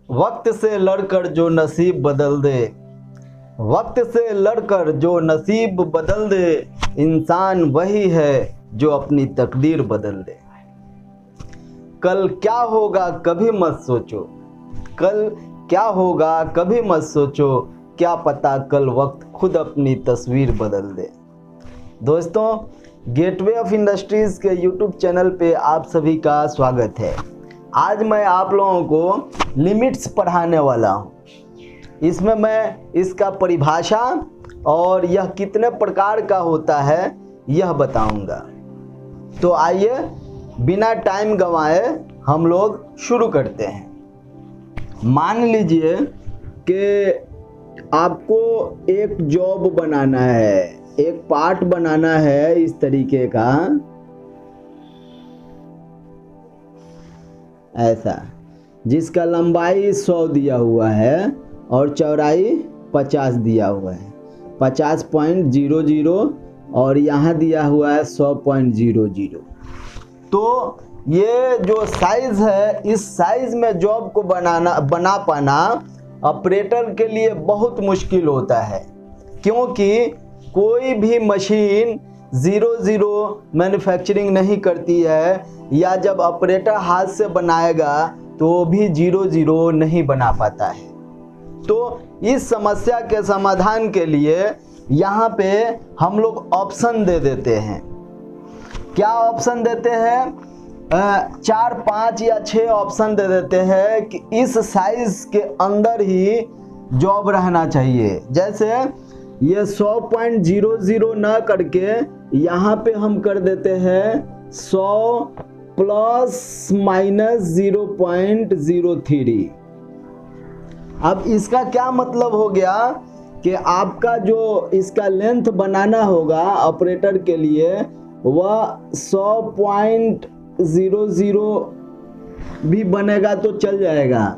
वक्त से लड़कर जो नसीब बदल दे, वक्त से लड़कर जो नसीब बदल दे, इंसान वही है जो अपनी तकदीर बदल दे। कल क्या होगा कभी मत सोचो, कल क्या होगा कभी मत सोचो, क्या पता कल वक्त खुद अपनी तस्वीर बदल दे। दोस्तों, गेटवे ऑफ इंडस्ट्रीज़ के यूट्यूब चैनल पे आप सभी का स्वागत है। आज मैं आप लोगों को लिमिट्स पढ़ाने वाला हूँ। इसमें मैं इसका परिभाषा और यह कितने प्रकार का होता है यह बताऊंगा। तो आइए बिना टाइम गंवाए हम लोग शुरू करते हैं। मान लीजिए कि आपको एक जॉब बनाना है, एक पार्ट बनाना है इस तरीके का, ऐसा, जिसका लंबाई 100 दिया हुआ है और चौड़ाई 50 दिया हुआ है, 50.00 और यहाँ दिया हुआ है 100.00। तो ये जो साइज़ है, इस साइज़ में जॉब को बना पाना ऑपरेटर के लिए बहुत मुश्किल होता है, क्योंकि कोई भी मशीन 00 मैन्युफैक्चरिंग नहीं करती है, या जब ऑपरेटर हाथ से बनाएगा तो वो भी 00 नहीं बना पाता है। तो इस समस्या के समाधान के लिए यहाँ पे हम लोग ऑप्शन दे देते हैं। क्या ऑप्शन देते हैं? 4, 5 या 6 ऑप्शन दे देते हैं कि इस साइज के अंदर ही जॉब रहना चाहिए। जैसे ये 100.00 ना करके यहाँ पे हम कर देते हैं 100 ± 0.03। अब इसका क्या मतलब हो गया कि आपका जो इसका लेंथ बनाना होगा ऑपरेटर के लिए वह 100.00 भी बनेगा तो चल जाएगा।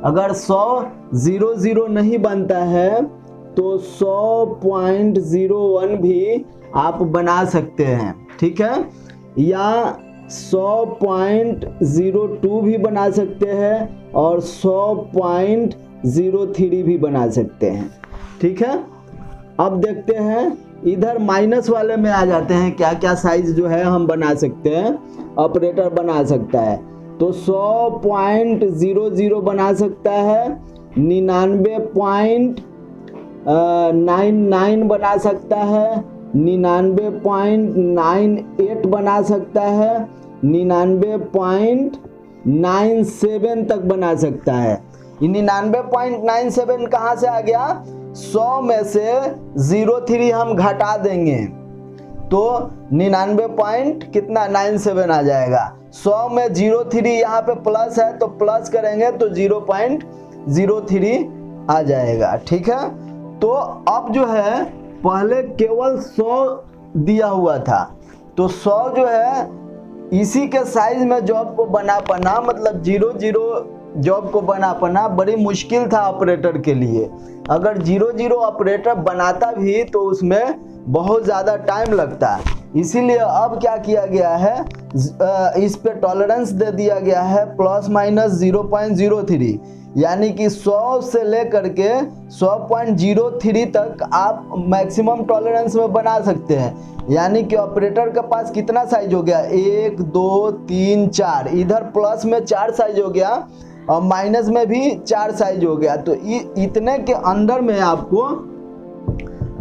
अगर 100.00 नहीं बनता है तो 100.01 भी आप बना सकते हैं, ठीक है, या 100.02 भी बना सकते हैं और 100.03 भी बना सकते हैं, ठीक है। अब देखते हैं, इधर माइनस वाले में आ जाते हैं, क्या क्या साइज जो है हम बना सकते हैं, ऑपरेटर बना सकता है। तो 100.00 बना सकता है, 99.99 बना सकता है, 99.98 बना सकता है, 99.97 तक बना सकता है। 99.97 कहाँ से आ गया? 100 में से 03 हम घटा देंगे तो 99.97 आ जाएगा। 100 में 03 यहाँ पे प्लस है तो प्लस करेंगे तो 0.03 आ जाएगा, ठीक है। तो अब जो है पहले केवल 100 दिया हुआ था, तो 100 जो है इसी के साइज में जॉब को बना पाना, मतलब 00 जॉब को बना पाना बड़ी मुश्किल था ऑपरेटर के लिए। अगर 00 ऑपरेटर बनाता भी तो उसमें बहुत ज़्यादा टाइम लगता है। इसीलिए अब क्या किया गया है, इस पे टॉलरेंस दे दिया गया है ± 0.03, यानी कि 100 से लेकर के 100.03 तक आप मैक्सिमम टॉलरेंस में बना सकते हैं। यानी कि ऑपरेटर के पास कितना साइज हो गया? 1, 2, 3, 4, इधर प्लस में 4 साइज हो गया और माइनस में भी 4 साइज हो गया। तो इतने के अंदर में आपको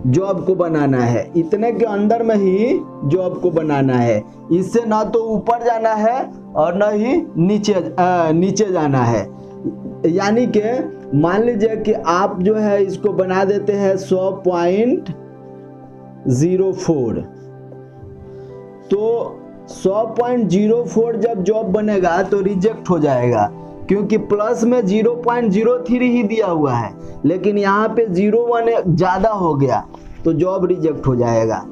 जॉब को बनाना है, इतने के अंदर में ही जॉब को बनाना है। इससे ना तो ऊपर जाना है और ना ही नीचे जाना है। यानी कि मान लीजिए कि आप जो है इसको बना देते हैं 100.04, तो 100.04 जब जॉब बनेगा तो रिजेक्ट हो जाएगा, क्योंकि प्लस में 0.03 ही दिया हुआ है, लेकिन यहाँ पे 01 ज़्यादा हो गया तो जॉब रिजेक्ट हो जाएगा।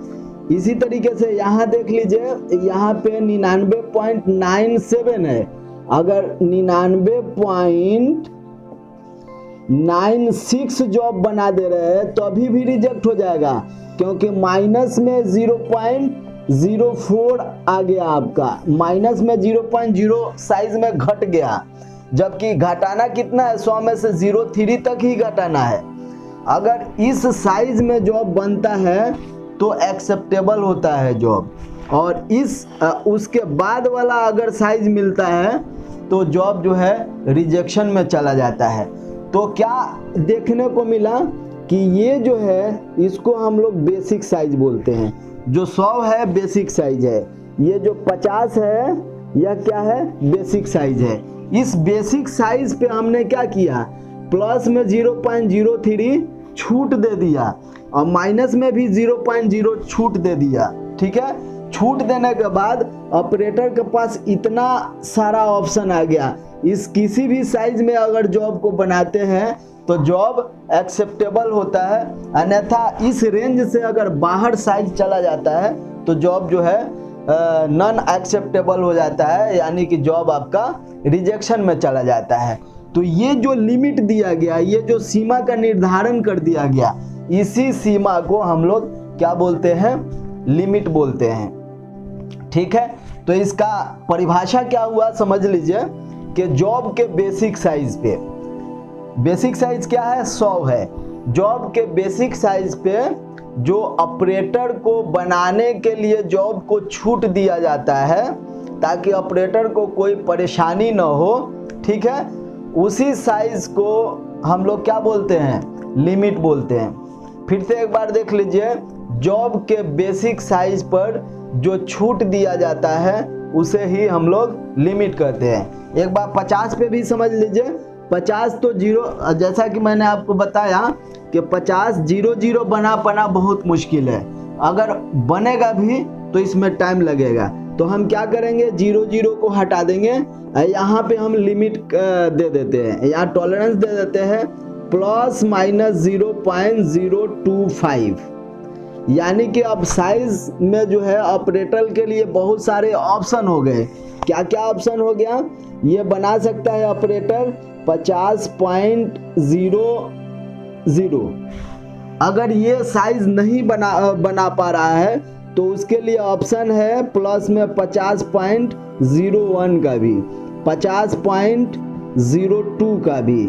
इसी तरीके से यहाँ देख लीजिए, यहाँ पे 99.97 है। अगर 99.96 जॉब बना दे रहे हैं तो अभी भी रिजेक्ट हो जाएगा, क्योंकि माइनस में 0.04 आ गया आपका, माइनस में 0.0 साइज में घट गया। जबकि घटाना कितना है, 100 में से 0.3 तक ही घटाना है। अगर इस साइज में जॉब बनता है तो एक्सेप्टेबल होता है जॉब, और इस उसके बाद वाला अगर साइज मिलता है तो जॉब जो है रिजेक्शन में चला जाता है। तो क्या देखने को मिला कि ये जो है इसको हम लोग बेसिक साइज बोलते हैं। जो 100 है बेसिक साइज है, ये जो 50 है यह क्या है, बेसिक साइज है। इस बेसिक साइज पे हमने क्या किया, प्लस में 0.03 छूट दे दिया और माइनस में भी 0.0 छूट दे दिया। ठीक है, छूट देने के बाद ऑपरेटर के पास इतना सारा ऑप्शन आ गया, इस किसी भी साइज में अगर जॉब को बनाते हैं तो जॉब एक्सेप्टेबल होता है, अन्यथा इस रेंज से अगर बाहर साइज चला जाता है तो जॉब जो है नॉन एक्सेप्टेबल हो जाता है, यानी कि जॉब आपका रिजेक्शन में चला जाता है। तो ये जो लिमिट दिया गया, ये जो सीमा का निर्धारण कर दिया गया, इसी सीमा को हम लोग क्या बोलते हैं, लिमिट बोलते हैं। ठीक है, तो इसका परिभाषा क्या हुआ समझ लीजिए कि जॉब के बेसिक साइज पे, बेसिक साइज क्या है, 100 है। जॉब के बेसिक साइज पे जो ऑपरेटर को बनाने के लिए जॉब को छूट दिया जाता है ताकि ऑपरेटर को कोई परेशानी न हो, ठीक है, उसी साइज को हम लोग क्या बोलते हैं, लिमिट बोलते हैं। फिर से एक बार देख लीजिए, जॉब के बेसिक साइज पर जो छूट दिया जाता है उसे ही हम लोग लिमिट कहते हैं। एक बार 50 पे भी समझ लीजिए, 50 तो जीरो, जैसा कि मैंने आपको बताया कि 50 0 बना पाना बहुत मुश्किल है, अगर बनेगा भी तो इसमें टाइम लगेगा। तो हम क्या करेंगे, 0 को हटा देंगे, यहाँ पे हम लिमिट दे देते हैं, यहाँ टॉलरेंस दे देते हैं ±0.025, यानी कि अब साइज में जो है ऑपरेटर के लिए बहुत सारे ऑप्शन हो गए। क्या क्या ऑप्शन हो गया, ये बना सकता है ऑपरेटर 50.00। अगर ये साइज नहीं बना पा रहा है तो उसके लिए ऑप्शन है प्लस में 50.01 का भी, 50.02 का भी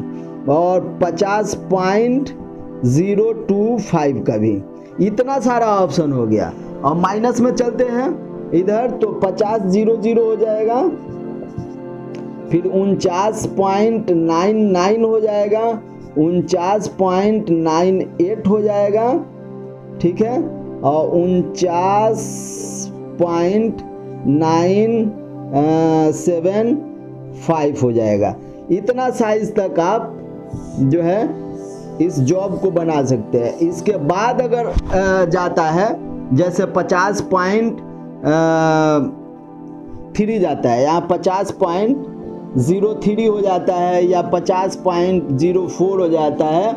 और 50.025 का भी। इतना सारा ऑप्शन हो गया। और माइनस में चलते हैं इधर तो 50.00 हो जाएगा, फिर 49.99 हो जाएगा, 49.98 हो जाएगा, ठीक है, और 49.975 हो जाएगा। इतना साइज तक आप जो है इस जॉब को बना सकते हैं। इसके बाद अगर जाता है, जैसे 50.3 जाता है, यहाँ 50.03 हो जाता है या 50.04 हो जाता है,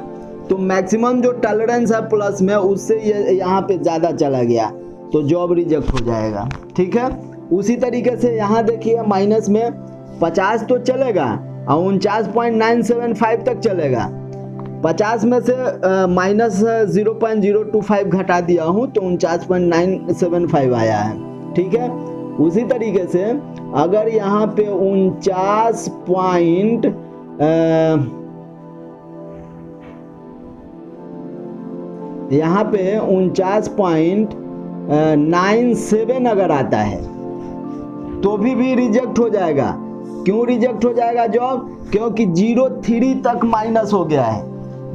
तो मैक्सिमम जो टॉलरेंस है प्लस में, उससे ये यहाँ पे ज़्यादा चला गया तो जॉब रिजेक्ट हो जाएगा। ठीक है, उसी तरीके से यहाँ देखिए माइनस में 50 तो चलेगा और 49.975 तक चलेगा। 50 में से माइनस 0.025 घटा दिया हूँ तो 49.975 आया है। ठीक है, उसी तरीके से अगर यहाँ पे 49.97 अगर आता है तो भी रिजेक्ट हो जाएगा। क्यों रिजेक्ट हो जाएगा जॉब? क्योंकि 0.3 तक माइनस हो गया है।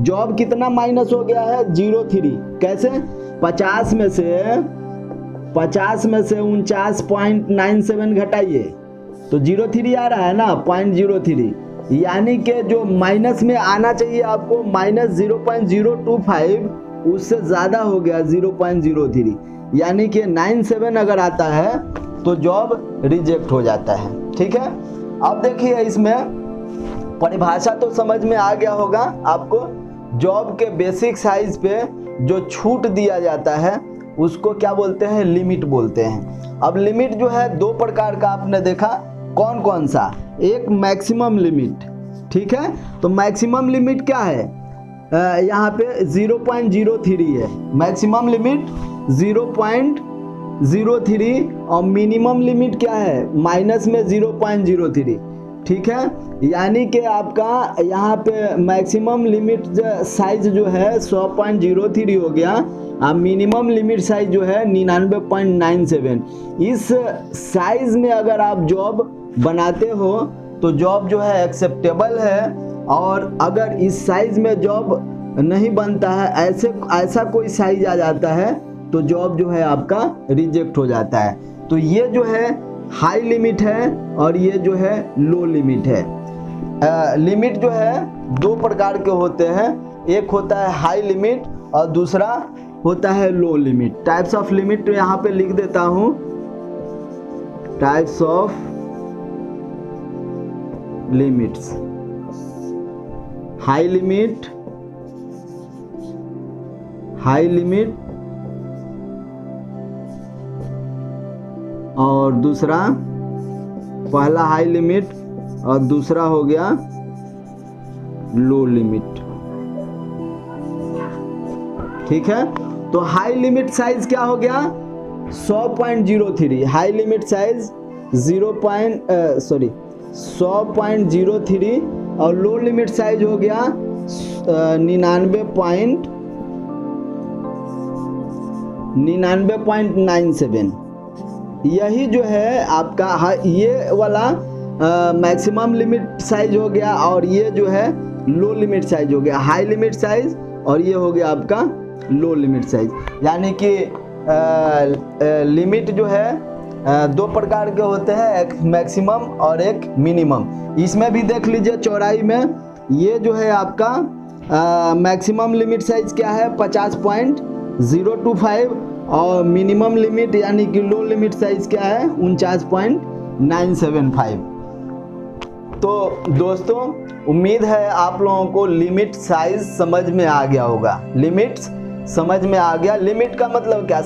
जॉब कितना माइनस हो गया है? 0.3। कैसे? 50 में से 49.97 घटाइए तो 0.3 आ रहा है ना, 0.03, यानी कि जो माइनस में आना चाहिए आपको -0.025, उससे ज़्यादा हो गया 0.03, यानी कि 97 अगर आता है तो जॉब रिजेक्ट हो जाता है। ठीक है, अब देखिए इसमें परिभाषा तो समझ में आ गया होगा आपको। जॉब के बेसिक साइज पे जो छूट दिया जाता है उसको क्या बोलते हैं? लिमिट बोलते हैं। अब लिमिट जो है दो प्रकार का आपने देखा, कौन कौन सा? एक मैक्सिमम लिमिट, ठीक है, तो मैक्सिमम लिमिट क्या है? यहाँ पे 0.03 है मैक्सिमम लिमिट, 0.03, और मिनिमम लिमिट क्या है? माइनस में 0.03। ठीक है, यानी कि आपका यहाँ पे मैक्सिमम लिमिट साइज जो है 100.03 हो गया, मिनिमम लिमिट साइज जो है 99.97। इस साइज में अगर आप जॉब बनाते हो तो जॉब जो है एक्सेप्टेबल है, और अगर इस साइज में जॉब नहीं बनता है, ऐसा कोई साइज आ जाता है तो जॉब जो है आपका रिजेक्ट हो जाता है। तो ये जो है हाई लिमिट है और ये जो है लो लिमिट है। लिमिट जो है दो प्रकार के होते हैं, एक होता है हाई लिमिट और दूसरा होता है लो लिमिट। टाइप्स ऑफ लिमिट यहाँ पे लिख देता हूँ, types of limits, high limit, high limit और दूसरा, पहला हाई लिमिट और दूसरा हो गया लो लिमिट। ठीक है, तो हाई लिमिट साइज क्या हो गया 100.03, हाई लिमिट साइज 100.03 और लो लिमिट साइज हो गया 99.97। यही जो है आपका ये वाला मैक्सिमम लिमिट साइज हो गया और ये जो है लो लिमिट साइज हो गया, हाई लिमिट साइज और ये हो गया आपका लो लिमिट साइज। यानी कि लिमिट जो है दो प्रकार के होते हैं, एक मैक्सिमम और एक मिनिमम। इसमें भी देख लीजिए चौड़ाई में, ये जो है आपका मैक्सिमम लिमिट साइज क्या है 50.025 और मिनिमम लिमिट यानी कि लो लिमिट साइज क्या है 49.975। तो दोस्तों उम्मीद है आप लोगों को लिमिट साइज समझ में आ गया होगा। लिमिट समझ में आ गया। लिमिट का मतलब क्या,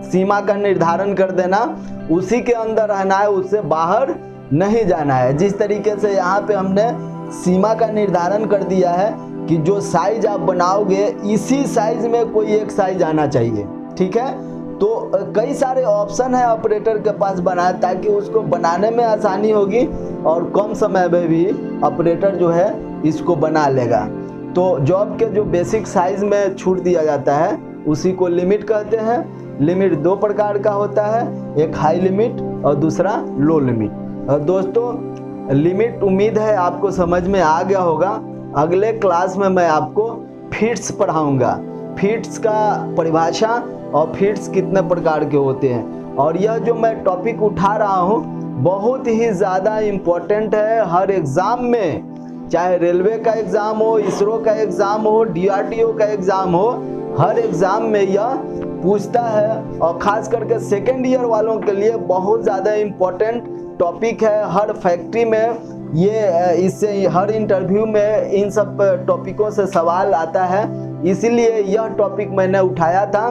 सीमा का निर्धारण कर देना, उसी के अंदर रहना है, उससे बाहर नहीं जाना है। जिस तरीके से यहाँ पे हमने सीमा का निर्धारण कर दिया है कि जो साइज आप बनाओगे इसी साइज में कोई एक साइज आना चाहिए। ठीक है, तो कई सारे ऑप्शन है ऑपरेटर के पास बनाए, ताकि उसको बनाने में आसानी होगी और कम समय में भी ऑपरेटर जो है इसको बना लेगा। तो जॉब के जो बेसिक साइज में छूट दिया जाता है उसी को लिमिट कहते हैं। लिमिट दो प्रकार का होता है, एक हाई लिमिट और दूसरा लो लिमिट। और दोस्तों लिमिट उम्मीद है आपको समझ में आ गया होगा। अगले क्लास में मैं आपको फिट्स पढ़ाऊंगा, फिट्स का परिभाषा और फिट्स कितने प्रकार के होते हैं। और यह जो मैं टॉपिक उठा रहा हूँ बहुत ही ज़्यादा इम्पोर्टेंट है। हर एग्ज़ाम में, चाहे रेलवे का एग्ज़ाम हो, इसरो का एग्ज़ाम हो, DRDO का एग्ज़ाम हो, हर एग्ज़ाम में यह पूछता है। और ख़ास करके सेकेंड ईयर वालों के लिए बहुत ज़्यादा इम्पोर्टेंट टॉपिक है। हर फैक्ट्री में ये, इससे हर इंटरव्यू में इन सब टॉपिकों से सवाल आता है, इसीलिए यह टॉपिक मैंने उठाया था।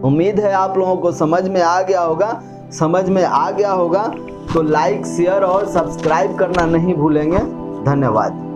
उम्मीद है आप लोगों को समझ में आ गया होगा। समझ में आ गया होगा तो लाइक, शेयर और सब्सक्राइब करना नहीं भूलेंगे। धन्यवाद।